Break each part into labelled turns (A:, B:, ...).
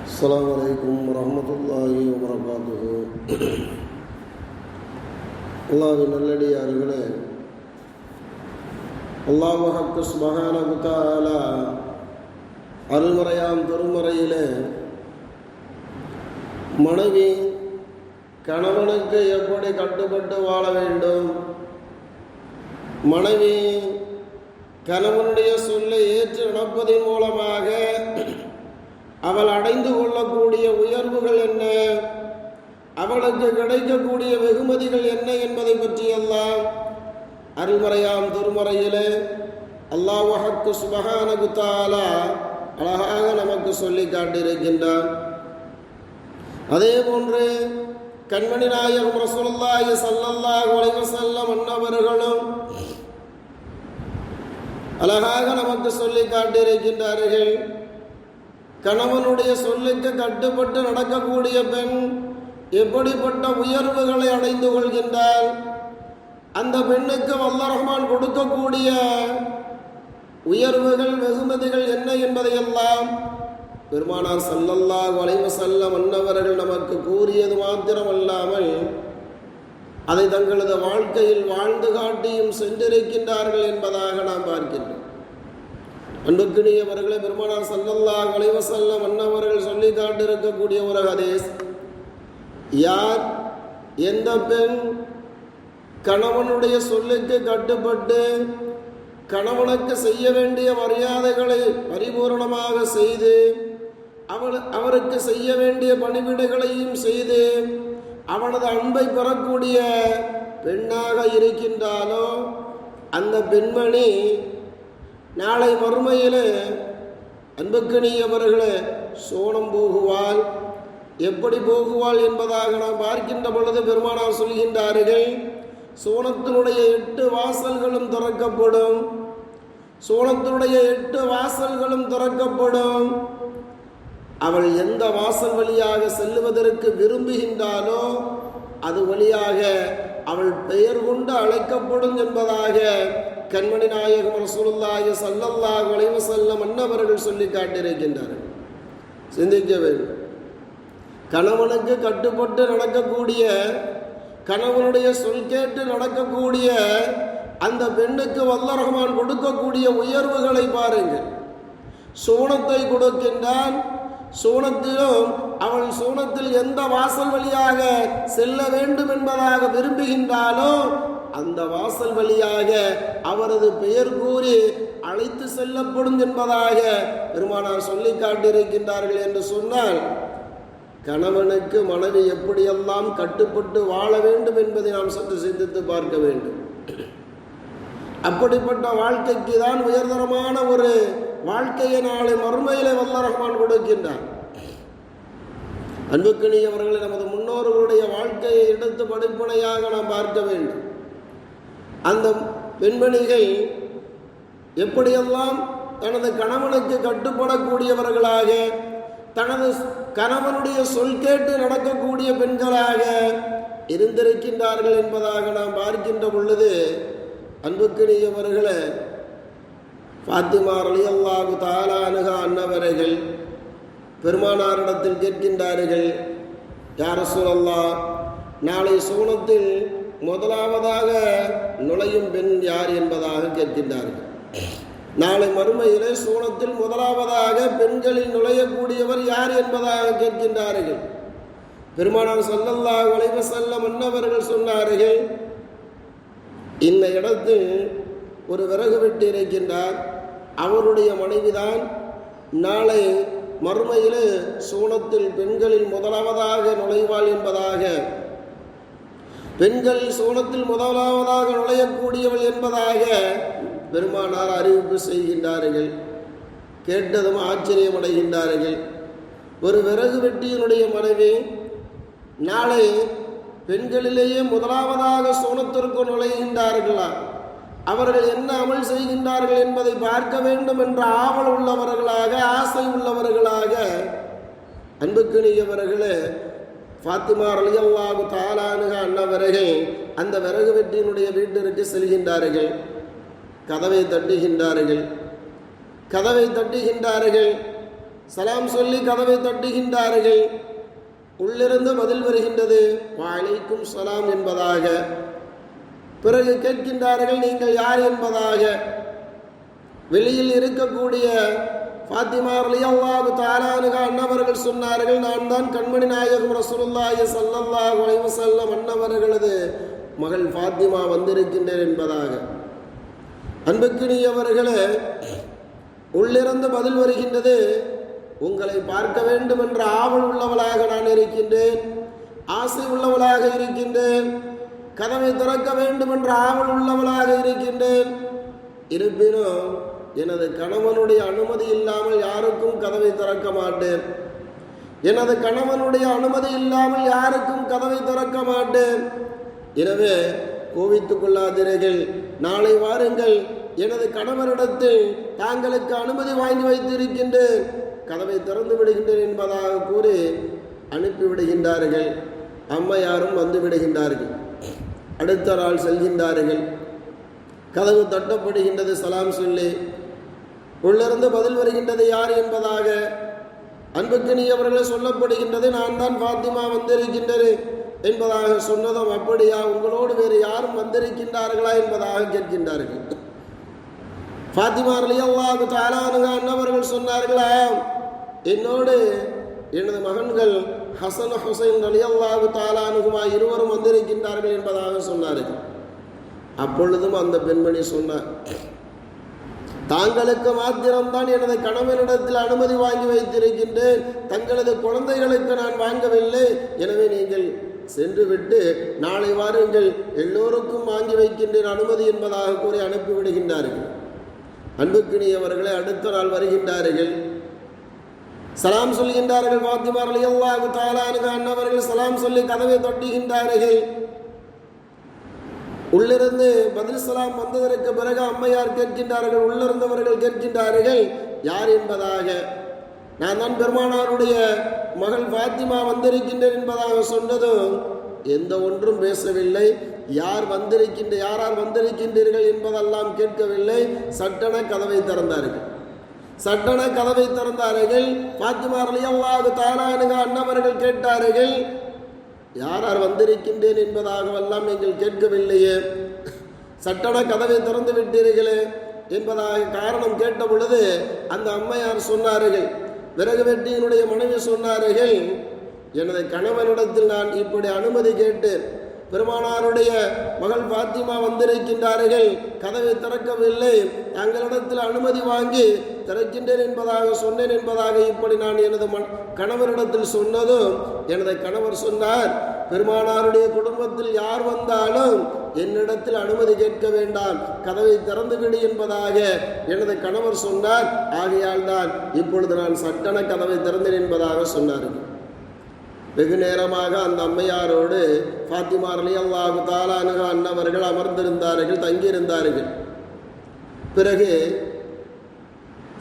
A: அஸ்ஸலாமு அலைக்கும் வரஹ்மத்துல்லாஹி வபரகாத்துஹு. அல்லாஹ்வின் நல்லடியார்களே, அல்லாஹ் ஹக்கு சுப்ஹானஹு வ தஆலா அருள்மறையாம் திருமறையிலே மனைவி கணவனுக்கு எப்படி கட்டுப்பட்டு வாழ வேண்டும், மனைவி கணவனுடைய சொல்லை ஏற்று நடப்பதன் மூலமாக அவள் அடைந்து கொள்ளக்கூடிய உயர்வுகள் என்ன, அவளுக்கு கிடைக்கக்கூடிய வெகுமதிகள் என்ன என்பதை பற்றியெல்லாம் அருள்மறையாம் திருமறையிலே அல்லாஹ் ஹக்கு சுப்ஹானஹு வ தஆலா அழகாக நமக்கு சொல்லி காட்டியிருக்கின்றான். அதே போன்று கண்மணி நாயகம் ரசூலுல்லாஹி ஸல்லல்லாஹு அலைஹி வஸல்லம் அன்னவர்களும் அழகாக நமக்கு சொல்லி காட்டியிருக்கின்றார்கள். கணவனுடைய சொல்லுக்கு கட்டுப்பட்டு நடக்கக்கூடிய பெண் எப்படிப்பட்ட உயர்வுகளை அடைந்து கொள்கின்றார், அந்த பெண்ணுக்கு அல்லாஹ் ரஹ்மான் கொடுக்கக்கூடிய உயர்வுகள் வெகுமதிகள் என்ன என்பதையெல்லாம் பெருமானார் ஸல்லல்லாஹு அலைஹி வஸல்லம் அன்னவர்கள் நமக்கு கூறியது மாத்திரமல்லாமல் அதை தங்களது வாழ்க்கையில் வாழ்ந்து காட்டியும் சென்றிருக்கின்றார்கள் என்பதாக நாம் பார்க்கின்றோம். அன்புக்குரியவர்களே, பெருமானார் ஸல்லல்லாஹு அலைஹி வஸல்லம் அன்னவர்கள் சொல்லி காட்டியிருக்கக்கூடிய ஒரு ஹதீஸ், யார் எந்த பெண் கணவனுடைய சொல்லுக்கு கட்டுப்பட்டு கணவனுக்கு செய்ய வேண்டிய மரியாதைகளை பரிபூர்ணமாக செய்து அவருக்கு செய்ய வேண்டிய பணிவிடைகளையும் செய்து அவனது அன்பை பெறக்கூடிய பெண்ணாக இருக்கின்றாலோ, அந்த பெண்மணி நாளை மறுமையிலே அன்புக்குரியவர்களே சோனம் போகுவாள். எப்படி போகுவாள் என்பதாக நாம் பார்க்கின்ற பொழுது பெருமானார் சொல்கின்றார்கள், சோனத்தினுடைய 8 வாசல்களும் திறக்கப்படும். சோனத்தினுடைய 8 வாசல்களும் திறக்கப்படும். அவள் எந்த வாசல் வழியாக செல்லுவதற்கு விரும்புகின்றாலோ அது வழியாக அவள் பெயர் கொண்டு அழைக்கப்படும் என்பதாக கண்மணி நாயகம் ரசூலுல்லாஹி ஸல்லல்லாஹு அலைஹி வஸல்லம் அன்னவர்கள் சொல்லி காட்டியிருக்கின்றார்கள். சிந்திக்க வேண்டும். கணவனுக்கு கட்டுப்பட்டு நடக்கக்கூடிய, கணவனுடைய சொல் கேட்டு நடக்கக்கூடிய அந்த பெண்ணுக்கு அல்லாஹ் ரஹ்மான் கொடுக்கக்கூடிய உயர்வுகளை பாருங்கள். சோனத்தை கொடுக்கின்றான். சோனத்திலும் அவள் சோனத்தில் எந்த வாசல் வழியாக செல்ல வேண்டும் என்பதாக விரும்புகின்றாலோ அந்த வாசல் வழியாக அவரது பெயர் கூறி அழைத்து செல்லப்படும் என்பதாக பெருமானார் சொல்லி காட்டியிருக்கின்றார்கள். என்று சொன்னால் கணவனுக்கு மனைவி எப்படியெல்லாம் கட்டுப்பட்டு வாழ வேண்டும் என்பதை நாம் சற்று சிந்தித்து பார்க்க வேண்டும். அப்படிப்பட்ட வாழ்க்கைக்கு தான் உயர்தரமான ஒரு வாழ்க்கையை நாளை மறுமையிலே அல்லாஹ் ரஹ்மான் கொடுக்கின்றார். அன்புக்குரியவர்களை, நமது முன்னோர்களுடைய வாழ்க்கையை எடுத்து படிப்பனையாக நாம் பார்க்க வேண்டும். அந்த பெண்மணிகள் எப்படியெல்லாம் தனது கணவனுக்கு கட்டுப்படக்கூடியவர்களாக, தனது கணவனுடைய சொல் கேட்டு நடக்கக்கூடிய பெண்களாக இருந்திருக்கின்றார்கள் என்பதாக நாம் பார்க்கின்ற பொழுது அன்புக்குரியவர்களே, ஃபாத்திமா ரலியல்லாஹு தஆலா அன்ஹா அன்னவர்கள் பெருமானாரிடத்தில் கேட்கின்றார்கள், யா ரசூலல்லாஹ், நாளை சோனத்தில் முதலாவதாக நுழையும் பெண் யார் என்பதாக கேட்கின்றார்கள். நாளை மறுமையிலே சோனத்தில் முதலாவதாக பெண்களில் நுழையக்கூடியவர் யார் என்பதாக கேட்கின்றார்கள். பெருமானார் ஸல்லல்லாஹு அலைஹி வஸல்லம் அன்னவர்கள் சொன்னார்கள், இந்த இடத்தில் ஒரு விறகு வெட்டி இருக்கின்றார், அவருடைய மனைவிதான் நாளை மறுமையிலே சோனத்தில் பெண்களில் முதலாவதாக நுழைவாள் என்பதாக, பெண்களில் சோனத்தில் முதலாவதாக நுழையக்கூடியவள் என்பதாக பெருமானார் அறிவிப்பு செய்கின்றார்கள். கேட்டதும் ஆச்சரியமடைகின்றார்கள். ஒரு விறகு வெட்டியினுடைய மனைவி நாளை பெண்களிலேயே முதலாவதாக சோனத்திற்கு நுழைகின்றார்களா, அவர்கள் என்ன அமல் செய்கின்றார்கள் என்பதை பார்க்க வேண்டும் என்ற ஆவல் உள்ளவர்களாக, ஆசை உள்ளவர்களாக அன்புக்குரியவர்களே ஃபாத்திமா ரலியல்லாஹு தஆலா அன்ஹா அன்னவர்கள் அந்த விறகு வெட்டியினுடைய வீட்டிற்கு செல்கின்றார்கள். கதவை தட்டுகின்றார்கள். சலாம் சொல்லி கதவை தட்டுகின்றார்கள். உள்ளிருந்து பதில் வருகின்றது, வலைக்கும் சலாம் என்பதாக. பிறகு கேட்கின்றார்கள், நீங்கள் யார் என்பதாக. வெளியில் இருக்கக்கூடிய ஃபாத்திமா ரலியல்லாஹு தஆலா அன்ஹா அன்னவர்கள் சொன்னார்கள், நான் தான் கண்மணி நாயகம் ரசூலுல்லாஹி ஸல்லல்லாஹு அலைஹி வஸல்லம் அன்னவர்களது மகள் ஃபாத்திமா வந்திருக்கின்றேன் என்பதாக. அன்புக்குரியவர்களே, உள்ளிருந்து பதில் வருகின்றது, உங்களை பார்க்க வேண்டும் என்ற ஆவல் உள்ளவளாக நான் இருக்கின்றேன், ஆசை உள்ளவளாக இருக்கின்றேன், கதவை திறக்க வேண்டும் என்ற ஆவல் உள்ளவளாக இருக்கின்றேன். இருப்பினும் எனது கணவனுடைய அனுமதி இல்லாமல் யாருக்கும் கதவை திறக்க மாட்டேன். எனது கணவனுடைய அனுமதி இல்லாமல் யாருக்கும் கதவை திறக்க மாட்டேன். எனவே கோவித்துக் கொள்ளாதீர்கள், நாளை வாருங்கள், எனது கணவரிடத்தில் தாங்களுக்கு அனுமதி வாங்கி வைத்திருக்கின்றேன், கதவை திறந்து விடுகின்றேன் என்பதாக கூறி அனுப்பிவிடுகின்றார்கள். அம்மையாரும் வந்து விடுகின்றார்கள். அடுத்த நாள் செல்கின்றார்கள். கதவு தட்டப்படுகின்றது. சலாம் சொல்லி உள்ளிருந்து பதில் வருகின்றது, யார் என்பதாக. அன்புக்கினியவர்களே, சொல்லப்படுகின்றது, நான் தான் ஃபாத்திமா வந்திருக்கின்றது என்பதாக. சொன்னதும், அப்படியா, உங்களோடு வேறு யாரும் வந்திருக்கின்றார்களா என்பதாக கேட்கின்றார்கள். ஃபாத்திமா ரலியல்லாஹு தஆலா அன்ஹா அன்னவர்கள் சொன்னார்களா, என்னோடு எனது மகன்கள் ஹசன் ஹுசைன் ரலியல்லாஹு தஆலா அன்ஹுமா இருவரும் வந்திருக்கின்றார்கள் என்பதாக சொன்னார்கள். அப்பொழுதும் அந்த பெண்மணி சொன்னார், தாங்களுக்கு மாத்திரம்தான் எனது கணவனிடத்தில் அனுமதி வாங்கி வைத்திருக்கின்றேன், தங்களது குழந்தைகளுக்கு நான் வாங்கவில்லை. எனவே நீங்கள் சென்று விட்டு நாளை வாருங்கள், எல்லோருக்கும் வாங்கி வைக்கின்றேன் அனுமதி என்பதாக கூறி அனுப்பிவிடுகின்றார்கள். அன்புக்கினியவர்களே, அடுத்த நாள் வருகின்றார்கள். சலாம் சொல்கின்றார்கள். ஃபாத்திமா ரலியல்லாஹு தஆலா அன்ஹா அன்னவர்கள் சலாம் சொல்லி கதவை தட்டுகின்றார்கள். உள்ளிருந்து பதில் சலாம் வந்ததற்கு பிறகு அம்மையார் கேட்கின்றார்கள், உள்ளிருந்தவர்கள் கேட்கின்றார்கள், யார் என்பதாக. நான் தான் பெருமானாருடைய மகள் ஃபாத்திமா வந்திருக்கின்றேன் என்பதாக சொன்னதும் எந்த ஒன்றும் பேசவில்லை. யார் வந்திருக்கின்றீர்கள் என்பதெல்லாம் கேட்கவில்லை. சட்டென கதவை திறந்தார்கள். ஃபாத்திமா ரலியல்லாஹு தஆலா அன்ஹா அன்னவர்கள் கேட்டார்கள், யார் வந்திருக்கின்றேன் என்பதாகவெல்லாம் நீங்கள் கேட்கவில்லையே, சட்டென கதவை திறந்து விட்டீர்களே என்பதாக காரணம் கேட்ட பொழுது அந்த அம்மையார் சொன்னார்கள், விறகு வெட்டியினுடைய மனைவி சொன்னார்கள், எனது கணவனிடத்தில் நான் இப்படி அனுமதி கேட்டேன், பெருமானாருடைய மகள் ஃபாத்திமா வந்திருக்கின்றார்கள், கதவை திறக்கவில்லை, தங்களிடத்தில் அனுமதி வாங்கி திறக்கின்றேன் என்பதாக சொன்னேன் என்பதாக இப்படி நான் எனது கணவரிடத்தில் சொன்னதும் எனது கணவர் சொன்னார், பெருமானாருடைய குடும்பத்தில் யார் வந்தாலும் என்னிடத்தில் அனுமதி கேட்க வேண்டாம், கதவை திறந்துவிடு என்பதாக எனது கணவர் சொன்னார். ஆகையால் தான் இப்பொழுது நான் சட்டென கதவை திறந்தேன் என்பதாக சொன்னார்கள். வெகு நேரமாக அந்த அம்மையாரோடு ஃபாத்திமா ரலியல்லாஹு தஆலா அன்ஹா அன்னவர்கள் அமர்ந்திருந்தார்கள், தங்கியிருந்தார்கள். பிறகு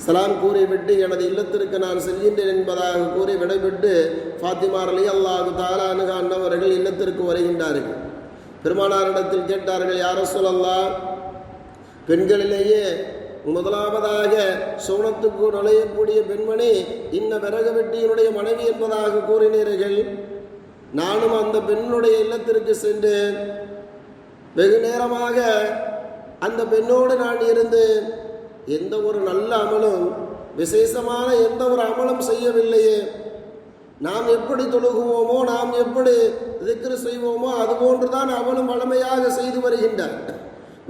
A: சலாம் கூறிவிட்டு எனது இல்லத்திற்கு நான் செல்கின்றேன் என்பதாக கூறி விடைபெற்று ஃபாத்திமா ரலியல்லாஹு தஆலா அன்ஹா அன்னவர்கள் இல்லத்திற்கு வருகின்றார்கள். பெருமானாரிடத்தில் கேட்டார்கள், யா ரசூலல்லாஹ், பெண்களிலேயே முதலாவதாக சோனத்துக்கு நுழையக்கூடிய பெண்மணி இன்ன விறகு வெட்டியினுடைய மனைவி என்பதாக கூறினீர்கள். நானும் அந்த பெண்ணுடைய இல்லத்திற்கு சென்று வெகு நேரமாக அந்த பெண்ணோடு நான் இருந்து எந்த ஒரு நல்ல அமலும் விசேஷமான எந்த ஒரு அமலும் செய்யவில்லையே. நாம் எப்படி தொழுகுவோமோ, நாம் எப்படி திக்ர் செய்வோமோ அதுபோன்றுதான் அவளும் வளமையாக செய்து வருகின்றார்.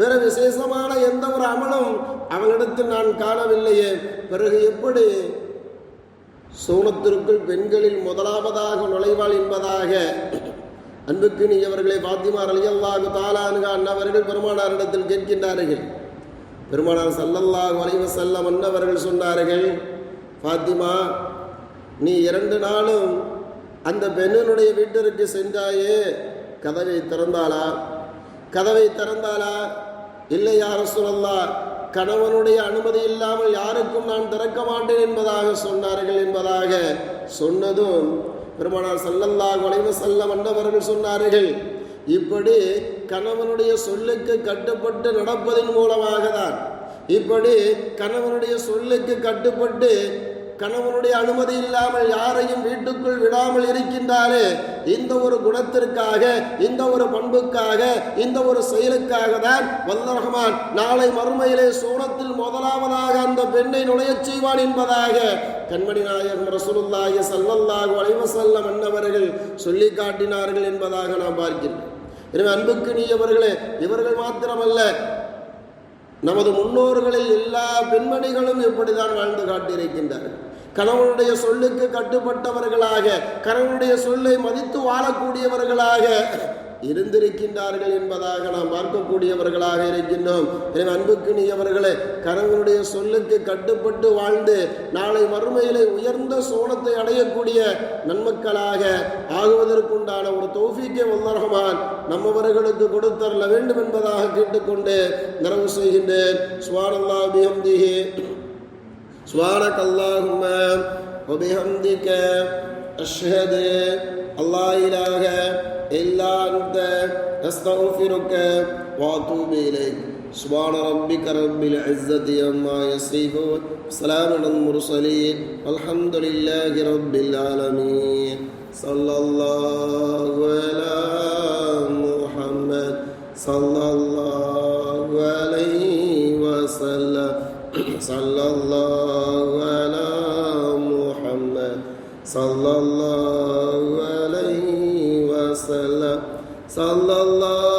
A: வேற விசேஷமான எந்த ஒரு அமலும் அவளிடத்தில் நான் காணவில்லையே. பிறகு எப்படி சூனத்திற்குள் பெண்களில் முதலாவதாக நுழைவாள் என்பதாக அன்புக்கினியவர்களை ஃபாத்திமா ரலியல்லாஹு தஆலா அன்ஹா அன்னவர்கள் பெருமானாரிடத்தில் கேட்கின்றார்கள். பெருமானார் ஸல்லல்லாஹு அலைஹி வஸல்லம் அன்னவர்கள் சொன்னார்கள், ஃபாத்திமா, நீ 2 நாளும் அந்த பெண்ணினுடைய வீட்டிற்கு சென்றாயே, கதவை திறந்தாளா? இல்லை யா ரசூலல்லாஹ், கணவனுடைய அனுமதி இல்லாமல் யாருக்கும் நான் திறக்க மாட்டேன் என்பதாக சொன்னார்கள் என்பதாக சொன்னதும் பெருமானார் ஸல்லல்லாஹு அலைஹி வஸல்லம் அன்னவர்கள் சொன்னார்கள், இப்படி கணவனுடைய சொல்லுக்கு கட்டுப்பட்டு நடப்பதன் மூலமாக தான், இப்படி கணவனுடைய சொல்லுக்கு கட்டுப்பட்டு கணவனுடைய அனுமதி இல்லாமல் யாரையும் வீட்டுக்குள் விடாமல் இருக்கின்றாரே, இந்த ஒரு குணத்திற்காக, இந்த ஒரு பண்புக்காக, இந்த ஒரு செயலுக்காக தான் வல்ல ரஹ்மான் நாளை மறுமையிலே சூரத்தில் முதலாவதாக அந்த பெண்ணை நுழையச் செய்வான் என்பதாக கண்மணி நாயகம் ரசூலுல்லாஹி ஸல்லல்லாஹு அலைஹி வஸல்லம் அன்னவர்கள் சொல்லி காட்டினார்கள் என்பதாக நாம் பார்க்கிறோம். எனவே அன்புக்குரியவர்களே, இவர்கள் மாத்திரமல்ல, நமது முன்னோர்களில் எல்லா பெண்மணிகளும் எப்படிதான் வாழ்ந்து காட்டியிருக்கின்றார்கள். கணவனுடைய சொல்லுக்கு கட்டுப்பட்டவர்களாக, கணவனுடைய சொல்லை மதித்து வாழக்கூடியவர்களாக இருந்திருக்கின்றார்கள் என்பதாக நாம் பார்க்கக்கூடியவர்களாக இருக்கின்றோம். எனவே அன்புக்குரியவர்களே, கணவனுடைய சொல்லுக்கு கட்டுப்பட்டு வாழ்ந்து நாளை மறுமையிலே உயர்ந்த சோனத்தை அடையக்கூடிய நன்மக்களாக ஆகுவதற்குண்டான ஒரு தௌஃபீக்கை வல்ல ரஹ்மான் நம்மவர்களுக்கு கொடுத்தரல வேண்டும் என்பதாக கேட்டுக்கொண்டு நிறைவு செய்கின்றேன். சுப்ஹானல்லாஹி பிஹம்திஹி சுப்ஹானக்கல்லாஹும்ம வபிஹம்திக அஷ்ஹது அல்லா இலாஹ இல்லா அன்த அஸ்தக்ஃபிருக வஅதூபு இலைக். சுப்ஹான ரப்பிக ரப்பில் இஸ்ஸத்தி அம்மா யசிஃபூன், ஸலாமுன் அலல் முர்ஸலீன், அல்ஹம்துலில்லாஹி ரப்பில் ஆலமீன். ஸல்லல்லாஹு அலா முஹம்மத் ஸல்லல்லாஹு அலைஹி வஸல்லம். ஸல்லல்லாஹு அலா முஹம்மத் ஸல்லல்லாஹு அலைஹி வஸல்லம். ஸல்லல்லாஹு